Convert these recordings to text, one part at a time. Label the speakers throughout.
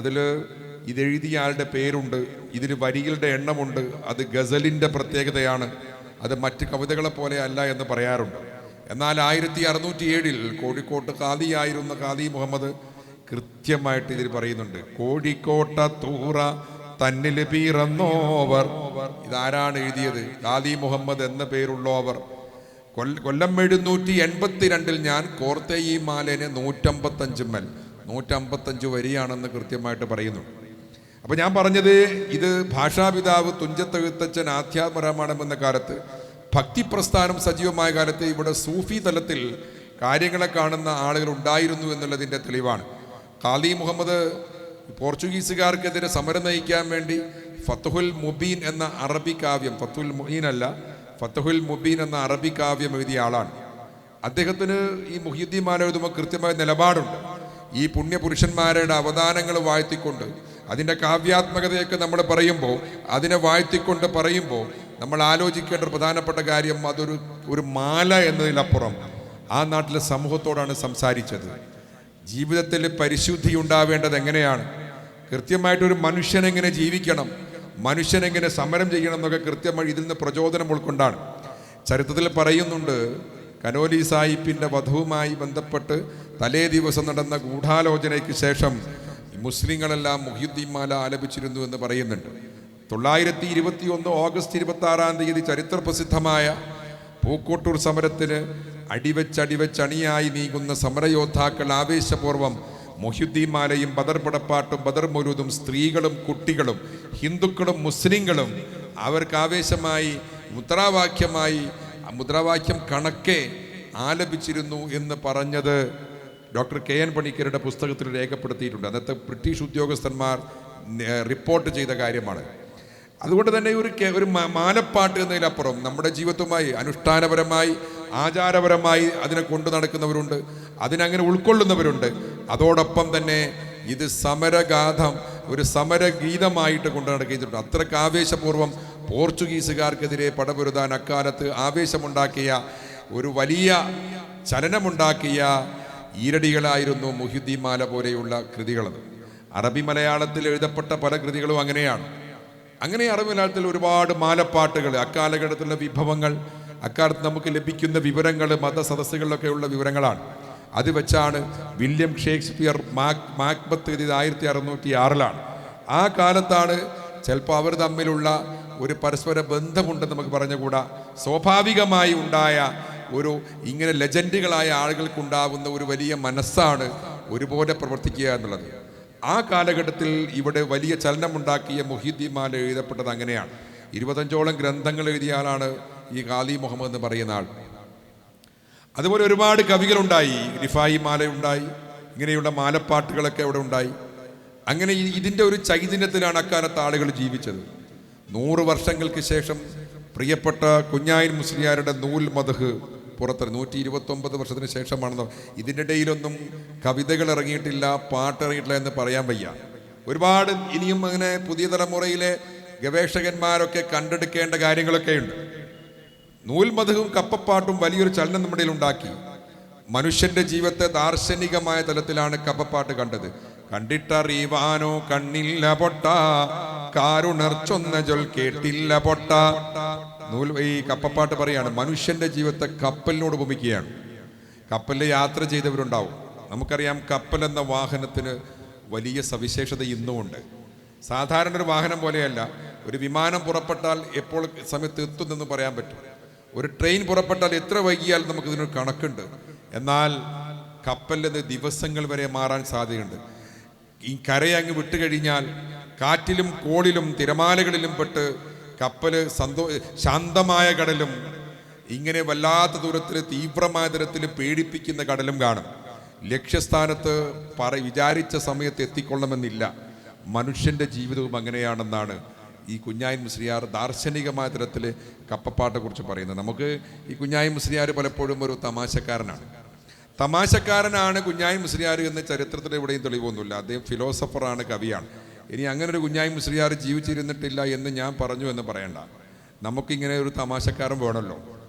Speaker 1: അതിൽ ഇതെഴുതിയ ആളുടെ പേരുണ്ട്, ഇതിൽ വരികളുടെ എണ്ണമുണ്ട്. അത് ഗസലിൻ്റെ പ്രത്യേകതയാണ്, അത് മറ്റ് കവിതകളെ പോലെ അല്ല എന്ന് പറയാറുണ്ട്. എന്നാൽ 1607 കോഴിക്കോട്ട് ഖാദിയായിരുന്ന ഖാദി മുഹമ്മദ് കൃത്യമായിട്ട് ഇതിൽ പറയുന്നുണ്ട്, കോഴിക്കോട്ട തൂറ തന്നിൽ പിറന്നോവർ. ഇതാരാണ് എഴുതിയത്? ഖാദി മുഹമ്മദ് എന്ന പേരുള്ളവർ. കൊല്ലം 782 ഞാൻ കോർത്തെ ഈ മാലേനെ 155 വരിയാണെന്ന് കൃത്യമായിട്ട് പറയുന്നു. അപ്പോൾ ഞാൻ പറഞ്ഞത്, ഇത് ഭാഷാപിതാവ് തുഞ്ചത്തെഴുത്തച്ഛൻ ആധ്യാത്മരാമായണം എന്ന കാലത്ത്, ഭക്തിപ്രസ്ഥാനം സജീവമായ കാലത്ത് ഇവിടെ സൂഫി തലത്തിൽ കാര്യങ്ങളെ കാണുന്ന ആളുകൾ ഉണ്ടായിരുന്നു എന്നുള്ളതിൻ്റെ തെളിവാണ്. ഖാദി മുഹമ്മദ് പോർച്ചുഗീസുകാർക്കെതിരെ സമരം നയിക്കാൻ വേണ്ടി ഫത്തുഹുൽ മുബീൻ എന്ന അറബി കാവ്യം, ഫത്തുൽ മുഈൻ അല്ല, ഫത്തുഹുൽ മുബീൻ എന്ന അറബി കാവ്യം എഴുതിയ ആളാണ്. അദ്ദേഹത്തിന് ഈ മുഹ്യിദ്ദീൻ മാല എഴുതുമ്പോൾ കൃത്യമായ നിലപാടുണ്ട്. ഈ പുണ്യപുരുഷന്മാരുടെ അവദാനങ്ങൾ വാഴ്ത്തിക്കൊണ്ട് അതിൻ്റെ കാവ്യാത്മകതയൊക്കെ നമ്മൾ പറയുമ്പോൾ, അതിനെ വാഴ്ത്തിക്കൊണ്ട് പറയുമ്പോൾ നമ്മൾ ആലോചിക്കേണ്ട ഒരു പ്രധാനപ്പെട്ട കാര്യം, ഒരു മാല എന്നതിലപ്പുറം ആ നാട്ടിലെ സമൂഹത്തോടാണ് സംസാരിച്ചത്. ജീവിതത്തിൽ പരിശുദ്ധി ഉണ്ടാവേണ്ടത് എങ്ങനെയാണ്, കൃത്യമായിട്ടൊരു മനുഷ്യനെങ്ങനെ ജീവിക്കണം, മനുഷ്യനെങ്ങനെ സമരം ചെയ്യണം എന്നൊക്കെ കൃത്യമായി ഇതിൽ നിന്ന് പ്രചോദനം ഉൾക്കൊണ്ടാണ്. ചരിത്രത്തിൽ പറയുന്നുണ്ട്, കനോലി സാഹിബിൻ്റെ വധുവുമായി ബന്ധപ്പെട്ട് തലേ ദിവസം നടന്ന ഗൂഢാലോചനയ്ക്ക് ശേഷം മുസ്ലിങ്ങളെല്ലാം മുഹ്യിദ്ദീൻ മാല ആലപിച്ചിരുന്നു എന്ന് പറയുന്നുണ്ട്. 921 ഓഗസ്റ്റ് 26 ചരിത്ര പ്രസിദ്ധമായ പൂക്കോട്ടൂർ സമരത്തിന് അടിവെച്ചണിയായി നീങ്ങുന്ന സമരയോദ്ധാക്കൾ ആവേശപൂർവ്വം മുഹ്യിദ്ദീൻ മാലയും ബദർ പടപ്പാട്ടും ബദർ മൗലൂദും സ്ത്രീകളും കുട്ടികളും ഹിന്ദുക്കളും മുസ്ലിങ്ങളും അവർക്ക് ആവേശമായി മുദ്രാവാക്യം കണക്കെ ആലപിച്ചിരുന്നു എന്ന് പറഞ്ഞത് ഡോക്ടർ KN പണിക്കരുടെ പുസ്തകത്തിൽ രേഖപ്പെടുത്തിയിട്ടുണ്ട്. അന്നത്തെ ബ്രിട്ടീഷ് ഉദ്യോഗസ്ഥന്മാർ റിപ്പോർട്ട് ചെയ്ത കാര്യമാണ്. അതുകൊണ്ട് തന്നെ ഒരു മാലപ്പാട്ട് എന്നതിലപ്പുറം നമ്മുടെ ജീവിതവുമായി അനുഷ്ഠാനപരമായി ആചാരപരമായി അതിനെ കൊണ്ടു നടക്കുന്നവരുണ്ട്, അതിനങ്ങനെ ഉൾക്കൊള്ളുന്നവരുണ്ട്. അതോടൊപ്പം തന്നെ ഇത് സമരഗാഥം, ഒരു സമരഗീതമായിട്ട് കൊണ്ടു നടക്കിയിട്ടുണ്ട്. അത്രയ്ക്ക് ആവേശപൂർവ്വം പോർച്ചുഗീസുകാർക്കെതിരെ പടപൊരുതാൻ അക്കാലത്ത് ആവേശമുണ്ടാക്കിയ, ഒരു വലിയ ചലനമുണ്ടാക്കിയ ഈരടികളായിരുന്നു മുഹ്യിദ്ദീൻ മാല പോലെയുള്ള കൃതികൾ. അറബി മലയാളത്തിൽ എഴുതപ്പെട്ട പല കൃതികളും അങ്ങനെയാണ്. അങ്ങനെ അറബി മലയാളത്തിൽ ഒരുപാട് മാലപ്പാട്ടുകൾ, അക്കാലഘട്ടത്തിലുള്ള വിഭവങ്ങൾ, അക്കാലത്ത് നമുക്ക് ലഭിക്കുന്ന വിവരങ്ങൾ മതസദസ്സുകളിലൊക്കെയുള്ള വിവരങ്ങളാണ്. അത് വെച്ചാണ് വില്യം ഷേക്സ്പിയർ മാക്ബത്ത് എഴുതിയത് 1606 ആ കാലത്താണ്. ചിലപ്പോൾ അവർ തമ്മിലുള്ള ഒരു പരസ്പര ബന്ധമുണ്ടെന്ന് നമുക്ക് പറഞ്ഞുകൂടാ. സ്വാഭാവികമായി ഉണ്ടായ ഇങ്ങനെ ലെജൻഡുകളായ ആളുകൾക്കുണ്ടാവുന്ന ഒരു വലിയ മനസ്സാണ് ഒരുപോലെ പ്രവർത്തിക്കുക എന്നുള്ളത്. ആ കാലഘട്ടത്തിൽ ഇവിടെ വലിയ ചലനമുണ്ടാക്കിയ മുഹ്യിദ്ദീൻ മാല എഴുതപ്പെട്ടത് അങ്ങനെയാണ്. 25ഓളം ഗ്രന്ഥങ്ങൾ എഴുതിയ ആളാണ് ഈ ഖാദി മുഹമ്മദ് എന്ന് പറയുന്ന ആൾ. അതുപോലെ ഒരുപാട് കവികളുണ്ടായി, റിഫായി മാല ഉണ്ടായി, ഇങ്ങനെയുള്ള മാലപ്പാട്ടുകളൊക്കെ അവിടെ ഉണ്ടായി. അങ്ങനെ ഇതിൻ്റെ ഒരു ചൈതന്യത്തിലാണ് അക്കാലത്ത് ആളുകൾ ജീവിച്ചത്. 100 വർഷങ്ങൾക്ക് ശേഷം പ്രിയപ്പെട്ട കുഞ്ഞായിൻ മുസ്ലിയാരുടെ നൂൽ മദ്ഹ് പുറത്തിറങ്ങി. 129 വർഷത്തിന് ശേഷമാണെന്നോ. ഇതിൻ്റെ ഇടയിലൊന്നും കവിതകൾ ഇറങ്ങിയിട്ടില്ല, പാട്ട് ഇറങ്ങിയിട്ടില്ല എന്ന് പറയാൻ വയ്യ. ഒരുപാട് ഇനിയും അങ്ങനെ പുതിയ തലമുറയിലെ ഗവേഷകന്മാരൊക്കെ കണ്ടെടുക്കേണ്ട കാര്യങ്ങളൊക്കെ ഉണ്ട്. നൂൽ മദ്ഹും കപ്പപ്പാട്ടും വലിയൊരു ചലനം നമ്മുടെ ഉണ്ടാക്കി. മനുഷ്യന്റെ ജീവിതത്തെ ദാർശനികമായ തലത്തിലാണ് കപ്പപ്പാട്ട് കണ്ടത്. കണ്ടിട്ടറിവാനോ കണ്ണില്ല പൊട്ട, കാരുണർച്ചൊന്ന ജൊൽ കേട്ടില്ല പൊട്ട. ഈ കപ്പപ്പാട്ട് പറയാണ് മനുഷ്യന്റെ ജീവിതത്തെ കപ്പലിനോട് ഉപമിക്കുകയാണ്. കപ്പലിൽ യാത്ര ചെയ്തവരുണ്ടാവും. നമുക്കറിയാം, കപ്പൽ എന്ന വാഹനത്തിന് വലിയ സവിശേഷത ഇന്നുമുണ്ട്. സാധാരണ ഒരു വാഹനം പോലെയല്ല. ഒരു വിമാനം പുറപ്പെട്ടാൽ എപ്പോൾ സമയത്ത് എത്തുന്നെന്ന് പറയാൻ പറ്റും. ഒരു ട്രെയിൻ പുറപ്പെട്ടാൽ എത്ര വൈകിയാൽ നമുക്കിതിനൊരു കണക്കുണ്ട്. എന്നാൽ കപ്പലിൽ ദിവസങ്ങൾ വരെ മാറാൻ സാധ്യതയുണ്ട്. ഈ കരയങ്ങ് വിട്ടുകഴിഞ്ഞാൽ കാറ്റിലും കോളിലും തിരമാലകളിലും പെട്ട് കപ്പൽ ശാന്തമായ കടലും ഇങ്ങനെ വല്ലാത്ത ദൂരത്തിൽ തീവ്രമായ തരത്തിൽ പേടിപ്പിക്കുന്ന കടലും കാണും. ലക്ഷ്യസ്ഥാനത്ത് വിചാരിച്ച സമയത്ത് എത്തിക്കൊള്ളണമെന്നില്ല. മനുഷ്യൻ്റെ ജീവിതവും അങ്ങനെയാണെന്നാണ് ഈ കുഞ്ഞായിൻ മുസ്ലിയാർ ദാർശനികമായ തരത്തിൽ കപ്പപ്പാട്ടെക്കുറിച്ച് പറയുന്നത്. നമുക്ക് ഈ കുഞ്ഞായിൻ മുസ്ലിയാർ പലപ്പോഴും ഒരു തമാശക്കാരനാണ് കുഞ്ഞായിൻ മുസ്ലിയാർ എന്ന് ചരിത്രത്തിൽ എവിടെയും തെളിവൊന്നുമില്ല. അദ്ദേഹം ഫിലോസഫറാണ്, കവിയാണ്. ഇനി അങ്ങനെ ഒരു കുഞ്ഞായിൻ മുസ്ലിയാർ ജീവിച്ചിരുന്നിട്ടില്ല എന്ന് ഞാൻ പറഞ്ഞു എന്ന് പറയണ്ട. നമുക്കിങ്ങനെ ഒരു തമാശക്കാരൻ വേണമല്ലോ.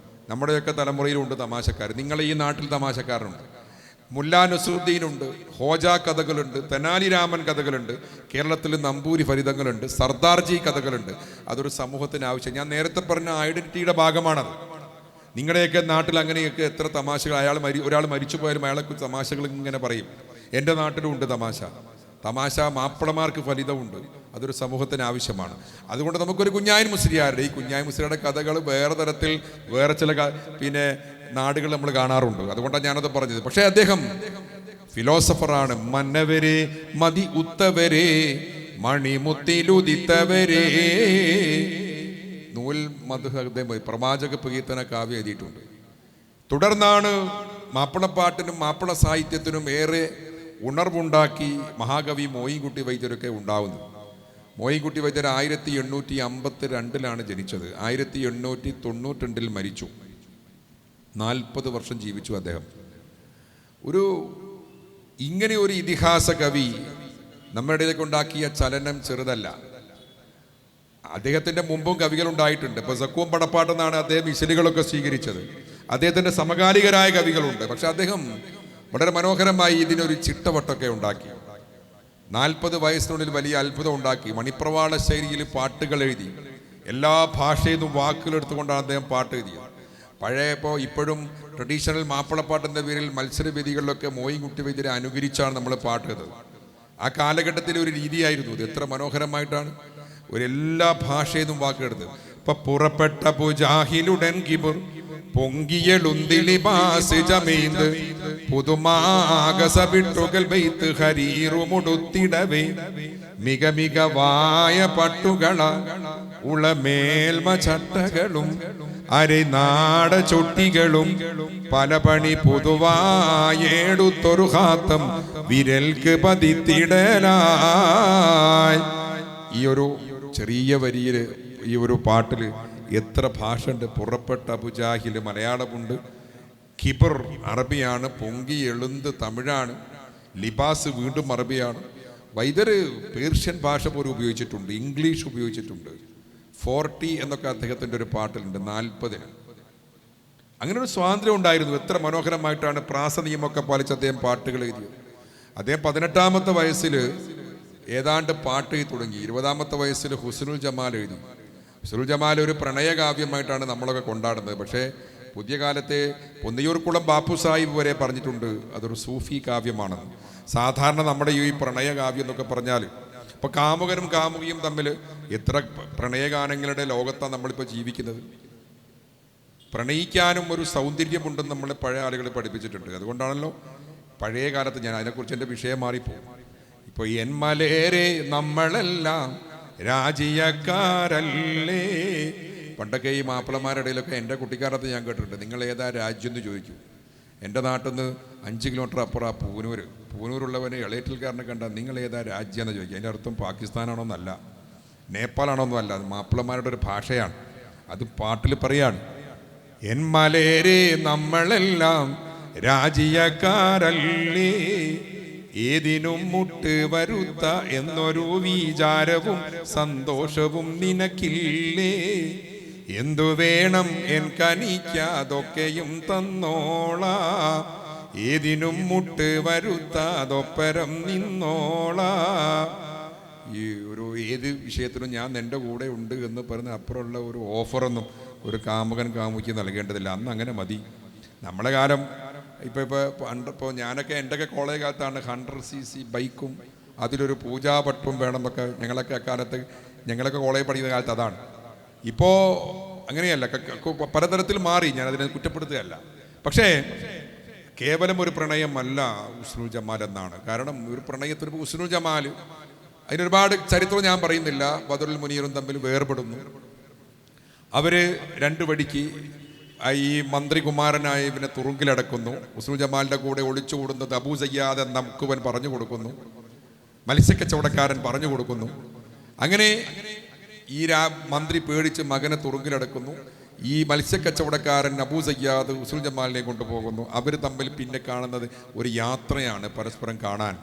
Speaker 1: നമ്മുടെയൊക്കെ തലമുറയിലുണ്ട് തമാശക്കാർ. നിങ്ങളെ ഈ നാട്ടിൽ തമാശക്കാരുണ്ട്. മുല്ലാ നസറുദ്ദീനുണ്ട്, ഹോജ കഥകളുണ്ട്, തെനാലി രാമൻ കഥകളുണ്ട്, കേരളത്തിൽ നമ്പൂരി ഫലിതങ്ങളുണ്ട്, സർദാർജി കഥകളുണ്ട്. അതൊരു സമൂഹത്തിന് ആവശ്യം. ഞാൻ നേരത്തെ പറഞ്ഞ ഐഡന്റിറ്റിയുടെ ഭാഗമാണത്. നിങ്ങളുടെയൊക്കെ നാട്ടിൽ അങ്ങനെയൊക്കെ എത്ര തമാശകൾ. ഒരാൾ മരിച്ചു പോയാലും അയാളെക്കുറിച്ച് തമാശകൾ ഇങ്ങനെ പറയും. എൻ്റെ നാട്ടിലും ഉണ്ട് തമാശ മാപ്പിളമാർക്ക് ഫലിതമുണ്ട്. അതൊരു സമൂഹത്തിന് ആവശ്യമാണ്. അതുകൊണ്ട് നമുക്കൊരു കുഞ്ഞായൻ മുസ്ലിയാരുടെ, ഈ കുഞ്ഞായൻ മുസ്ലിയാരുടെ കഥകൾ വേറെ തരത്തിൽ വേറെ ചില നാടുകൾ നമ്മൾ കാണാറുണ്ട്. അതുകൊണ്ടാണ് ഞാനത് പറഞ്ഞത്. പക്ഷേ അദ്ദേഹം ഫിലോസഫറാണ്. മന്നവരെ മതി ഉത്തവരെ മണിമുത്തിലുദിത്തവരെ നൂൽ മധുഹൃദയം പ്രവാചക പ്രകീർത്തന കാവ്യം എഴുതിയിട്ടുണ്ട്. തുടർന്നാണ് മാപ്പിളപ്പാട്ടിനും മാപ്പിള സാഹിത്യത്തിനും ഏറെ ഉണർവുണ്ടാക്കി മഹാകവി മോയിൻകുട്ടി വൈദ്യരൊക്കെ ഉണ്ടാവുന്നത്. മോയിൻകുട്ടി വൈദ്യർ 1852 ജനിച്ചത്. 1892 മരിച്ചു. 40 വർഷം ജീവിച്ചു അദ്ദേഹം. ഇങ്ങനെ ഒരു ഇതിഹാസ കവി നമ്മുടെ ഇടയിലേക്ക് ഉണ്ടാക്കിയ ചലനം ചെറുതല്ല. അദ്ദേഹത്തിൻ്റെ മുമ്പും കവികൾ ഉണ്ടായിട്ടുണ്ട്. ഇപ്പോൾ സക്കുവം പടപ്പാട്ടെന്നാണ് അദ്ദേഹം ഇശലുകളൊക്കെ സ്വീകരിച്ചത്. അദ്ദേഹത്തിൻ്റെ സമകാലികരായ കവികളുണ്ട്. പക്ഷെ അദ്ദേഹം വളരെ മനോഹരമായി ഇതിനൊരു ചിട്ടവട്ടമൊക്കെ ഉണ്ടാക്കി. 40 വയസ്സിനുള്ളിൽ വലിയ അത്ഭുതം ഉണ്ടാക്കി. മണിപ്രവാള ശൈലിയിൽ പാട്ടുകൾ എഴുതി. എല്ലാ ഭാഷയിൽ നിന്നും വാക്കുകൾ എടുത്തുകൊണ്ടാണ് അദ്ദേഹം പാട്ട് എഴുതിയത്. ഇപ്പോൾ ഇപ്പോഴും ട്രഡീഷണൽ മാപ്പിളപ്പാട്ടിൻ്റെ പേരിൽ മത്സരവേദികളിലൊക്കെ മോയിൻകുട്ടി വൈദ്യരെ അനുകരിച്ചാണ് നമ്മൾ പാട്ട് ചെയ്തത്. ആ കാലഘട്ടത്തിലെ ഒരു രീതിയായിരുന്നു ഇത്. എത്ര മനോഹരമായിട്ടാണ് എല്ലാ ഭാഷയിൽ നിന്നും വാക്കെടുത്ത്. ഇപ്പൊ പുറപ്പെട്ട പുജാഹിലുടൻ കിബുർ പൊങ്കിയലുന്തിലിബാസ് ജമീന്ത് പുതുമാകസവിട്ടുകൾ ബൈത്ത് ഹരീറുമുടുത്തിടവേ മിക മികവായ പട്ടുകള ഉളമേൽമ ചട്ടകളും അരനാട ചൊട്ടികളും പല പണി പുതുവായെടുത്തൊരു ഹാത്തം വിരൽക്ക് പതിത്തിടലായി. ഈ ഒരു ചെറിയ വരിയിൽ ഈ ഒരു പാട്ടിൽ എത്ര ഭാഷ ഉണ്ട്. പുറപ്പെട്ട അബുജാഹിൽ മലയാളമുണ്ട്, കിബർ അറബിയാണ്, പൊങ്കി എളുന്ത് തമിഴാണ്, ലിബാസ് വീണ്ടും അറബിയാണ്. വൈദ്യർ പേർഷ്യൻ ഭാഷ പോലും ഉപയോഗിച്ചിട്ടുണ്ട്, ഇംഗ്ലീഷ് ഉപയോഗിച്ചിട്ടുണ്ട്. 40 എന്നൊക്കെ അദ്ദേഹത്തിൻ്റെ ഒരു പാട്ടിലുണ്ട്. 40 അങ്ങനെ ഒരു സ്വാതന്ത്ര്യം ഉണ്ടായിരുന്നു. എത്ര മനോഹരമായിട്ടാണ് പ്രാസ നിയമമൊക്കെ പാലിച്ച് അദ്ദേഹം പാട്ടുകൾ എഴുതിയത്. അദ്ദേഹം 18-ാമത്തെ വയസ്സിൽ ഏതാണ്ട് പാട്ട് എഴുതി തുടങ്ങി. 20-ാമത്തെ വയസ്സിൽ ഹുസ്നുൽ ജമാൽ എഴുതി. ഹുസ്നുൽ ജമാൽ ഒരു പ്രണയകാവ്യമായിട്ടാണ് നമ്മളൊക്കെ കൊണ്ടാടുന്നത്. പക്ഷേ പുതിയ കാലത്തെ പൊന്നിയൂർക്കുളം ബാപ്പു സാഹിബ് വരെ പറഞ്ഞിട്ടുണ്ട് അതൊരു സൂഫി കാവ്യമാണെന്ന്. സാധാരണ നമ്മുടെ ഈ പ്രണയകാവ്യം എന്നൊക്കെ പറഞ്ഞാൽ ഇപ്പോൾ കാമുകനും കാമുകിയും തമ്മിൽ എത്ര പ്രണയഗാനങ്ങളുടെ ലോകത്താണ് നമ്മളിപ്പോൾ ജീവിക്കുന്നത്. പ്രണയിക്കാനും ഒരു സൗന്ദര്യമുണ്ടെന്ന് നമ്മളെ പഴയ ആളുകൾ പഠിപ്പിച്ചിട്ടുണ്ട്. അതുകൊണ്ടാണല്ലോ പഴയ കാലത്ത്, ഞാൻ അതിനെക്കുറിച്ച് എൻ്റെ വിഷയം മാറിപ്പോകും. ഇപ്പോൾ എന്മലേരെ നമ്മളെല്ലാം രാജ്യക്കാരല്ലേ. പണ്ടൊക്കെ ഈ മാപ്പിളമാരുടെ ഇടയിലൊക്കെ എൻ്റെ കുട്ടിക്കാലത്ത് ഞാൻ കേട്ടിട്ടുണ്ട്, നിങ്ങൾ ഏതാ രാജ്യം എന്ന് ചോദിക്കും. എൻ്റെ നാട്ടിൽ നിന്ന് 5 കിലോമീറ്റർ അപ്പുറം പൂനൂരുള്ളവനെ ഇളയറ്റിൽക്കാരനെ കണ്ടാൽ നിങ്ങൾ ഏതാ രാജ്യം എന്ന് ചോദിക്കും. അതിൻ്റെ അർത്ഥം പാകിസ്ഥാനാണോന്നല്ല, നേപ്പാളാണോന്നും അല്ല. അത് മാപ്പിളമാരുടെ ഒരു ഭാഷയാണ്. അത് പാട്ടിൽ പറയാണ്, എന്മലേരെ നമ്മളെല്ലാം രാജ്യക്കാരല്ലേ, ഏതിനും മുട്ട് വരുത്ത എന്നൊരു വിചാരവും സന്തോഷവും നിനക്കില്ലേ, എന്തു വേണം എനിക്കനിക്കാതൊക്കെയും തന്നോളാ, ഏതിനും മുട്ട് വരുത്താതൊപ്പരം നിന്നോളാ. ഈ ഏത് വിഷയത്തിനും ഞാൻ എൻ്റെ കൂടെ ഉണ്ട് എന്ന് പറഞ്ഞ അപ്പുറമുള്ള ഒരു ഓഫറൊന്നും ഒരു കാമുകൻ കാമുക്ക് നൽകേണ്ടതില്ല. അന്ന് അങ്ങനെ മതി. നമ്മളെ കാലം ഇപ്പോൾ ഞാനൊക്കെ എൻ്റെയൊക്കെ കോളേജ് കാലത്താണ് 100cc ബൈക്കും അതിലൊരു പൂജാപട്ടും വേണമെന്നൊക്കെ ഞങ്ങളൊക്കെ കോളേജ് പഠിക്കുന്ന കാലത്ത് അതാണ്. ഇപ്പോൾ അങ്ങനെയല്ല, പലതരത്തിൽ മാറി. ഞാനതിനെ കുറ്റപ്പെടുത്തുകയല്ല. പക്ഷേ കേവലം ഒരു പ്രണയമല്ല ഹുസ്നുൽ ജമാൽ എന്നാണ്. കാരണം ഒരു പ്രണയത്തിന് ഹുസ്നുൽ ജമാൽ അതിനൊരുപാട് ചരിത്രം ഞാൻ പറയുന്നില്ല. ബദറുൽ മുനീറും തമ്മിൽ വേർപെടുന്നു. അവർ 2 വടിക്ക് ഈ മന്ത്രികുമാരനായ ഇവനെ തുറുങ്കിലടക്കുന്നു. ഹുസ്നുൽ ജമാലിൻ്റെ കൂടെ ഒളിച്ചുകൂടുന്നത് അബൂ സയ്യാദ് എന്ന മുക്കുവൻ പറഞ്ഞു കൊടുക്കുന്നു, മത്സ്യക്കച്ചവടക്കാരൻ പറഞ്ഞു കൊടുക്കുന്നു. അങ്ങനെ ഈ മന്ത്രി പേടിച്ച് മകനെ തുറുങ്കിലടക്കുന്നു. ഈ മത്സ്യക്കച്ചവടക്കാരൻ അബൂ സയ്യാദ് ഹുസ്നുൽ ജമാലിനെ കൊണ്ടുപോകുന്നു. അവർ തമ്മിൽ പിന്നെ കാണുന്നത് ഒരു യാത്രയാണ്, പരസ്പരം കാണാൻ.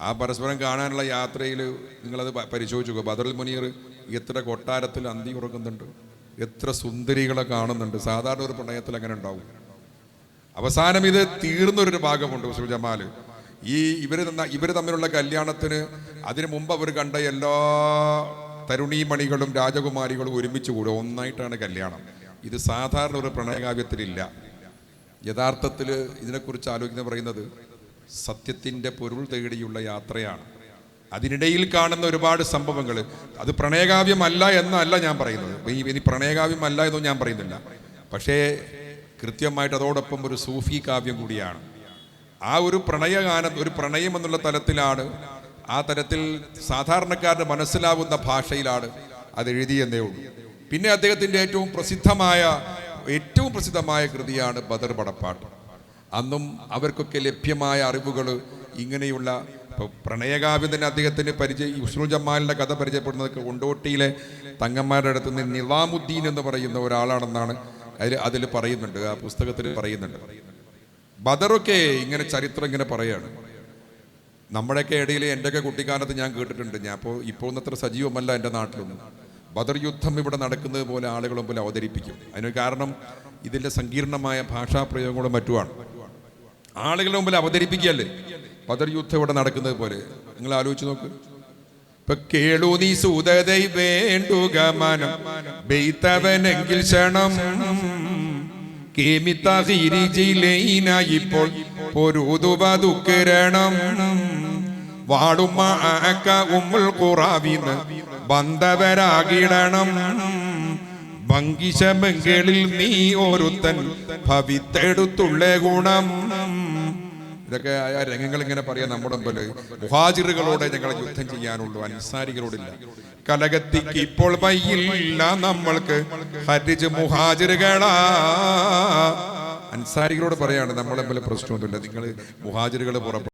Speaker 1: ആ പരസ്പരം കാണാനുള്ള യാത്രയിൽ നിങ്ങളത് പരിശോധിച്ചു. ബദറുൽ മുനീർ എത്ര കൊട്ടാരത്തിൽ അന്തി ഉറങ്ങുന്നുണ്ട്, എത്ര സുന്ദരികളെ കാണുന്നുണ്ട്. സാധാരണ ഒരു പ്രണയത്തിൽ അങ്ങനെ ഉണ്ടാവും. അവസാനം ഇത് തീർന്നൊരു ഭാഗമുണ്ട്. ഉസ്മാൻ ജമാൽ ഇവർ തമ്മിലുള്ള കല്യാണത്തിന് അതിനു മുമ്പ് അവർ കണ്ട എല്ലാ തരുണീമണികളും രാജകുമാരികളും ഒരുമിച്ച് കൂടും, ഒന്നായിട്ടാണ് കല്യാണം. ഇത് സാധാരണ ഒരു പ്രണയകാവ്യത്തിലില്ല. യഥാർത്ഥത്തിൽ ഇതിനെക്കുറിച്ച് ആലോചിക്കുന്ന പറയുന്നത് സത്യത്തിൻ്റെ പൊരുൾ തേടിയുള്ള യാത്രയാണ്. അതിനിടയിൽ കാണുന്ന ഒരുപാട് സംഭവങ്ങൾ അത് പ്രണയകാവ്യമല്ല എന്നല്ല ഞാൻ പറയുന്നത്. ഇനി പ്രണയകാവ്യമല്ല എന്നും ഞാൻ പറയുന്നില്ല. പക്ഷേ കൃത്യമായിട്ട് അതോടൊപ്പം ഒരു സൂഫി കാവ്യം കൂടിയാണ്. ആ ഒരു പ്രണയഗാനം ഒരു പ്രണയം എന്നുള്ള തലത്തിലാണ്, ആ തരത്തിൽ സാധാരണക്കാരന് മനസ്സിലാവുന്ന ഭാഷയിലാണ് അത് എഴുതിയെന്നേ ഉള്ളൂ. പിന്നെ അദ്ദേഹത്തിൻ്റെ ഏറ്റവും പ്രസിദ്ധമായ കൃതിയാണ് ബദർ പടപ്പാട്ട്. അന്നും അവർക്കൊക്കെ ലഭ്യമായ അറിവുകൾ ഇങ്ങനെയുള്ള പ്രണയകാവ്യം തന്നെ അദ്ദേഹത്തിന് ഉസ്മാൻ ജമാലിൻ്റെ കഥ പരിചയപ്പെടുന്നത് കൊണ്ടോട്ടിയിലെ തങ്ങന്മാരുടെ അടുത്ത് നിന്ന് നിസാമുദ്ദീൻ എന്ന് പറയുന്ന ഒരാളാണെന്നാണ് അതിൽ പറയുന്നുണ്ട്, ആ പുസ്തകത്തിൽ പറയുന്നുണ്ട്. ബദറൊക്കെ ഇങ്ങനെ ചരിത്രം ഇങ്ങനെ പറയാണ്. നമ്മുടെയൊക്കെ ഇടയിൽ എൻ്റെയൊക്കെ കുട്ടിക്കാലത്ത് ഞാൻ കേട്ടിട്ടുണ്ട്. ഞാൻ ഇപ്പോൾ അത്ര സജീവമല്ല എൻ്റെ നാട്ടിലൊന്നും. ബദർ യുദ്ധം ഇവിടെ നടക്കുന്നത് പോലെ ആളുകൾ മുമ്പിൽ അവതരിപ്പിക്കും. അതിന് കാരണം ഇതിൻ്റെ സങ്കീർണമായ ഭാഷാപ്രയോഗങ്ങളും മറ്റുമാണ്. ആളുകളുടെ മുമ്പിൽ അവതരിപ്പിക്കുകയല്ലേ ബദർ യുദ്ധം ഇവിടെ നടക്കുന്നത് പോലെ. നിങ്ങൾ ആലോചിച്ച് നോക്ക്. ഇപ്പൊ കേളു നീ സുതതൈ വേണ്ടുക മനം ബെയ്തവനെങ്കിൽ ക്ഷണം ഇപ്പോൾ പൊരുതുവതുക്കിരണം വാടുമ്മ ഉമ്മുൽ ഖുറാവിന്ന് ബന്ധവരാകിടണം ഭംഗിശമെങ്കിൽ നീ ഒരുത്തൻ ഭവിത്തെടുത്തുള്ള ഗുണം. ഇതൊക്കെ ആ രംഗങ്ങൾ ഇങ്ങനെ പറയാം. നമ്മുടെ മുമ്പിൽ മുഹാജിറുകളോടെ ഞങ്ങൾ യുദ്ധം ചെയ്യാനുള്ളൂ, അൻസാരികളോടില്ല. കലകത്തിക്ക് ഇപ്പോൾ വയ്യില്ല നമ്മൾക്ക് ഹരിജ് മുഹാജിറുകളാ. അൻസാരികളോട് പറയാണ് നമ്മളെ പോലെ പ്രശ്നമൊന്നുമില്ല, നിങ്ങൾ മുഹാജിറുകൾ പുറപ്പെടും.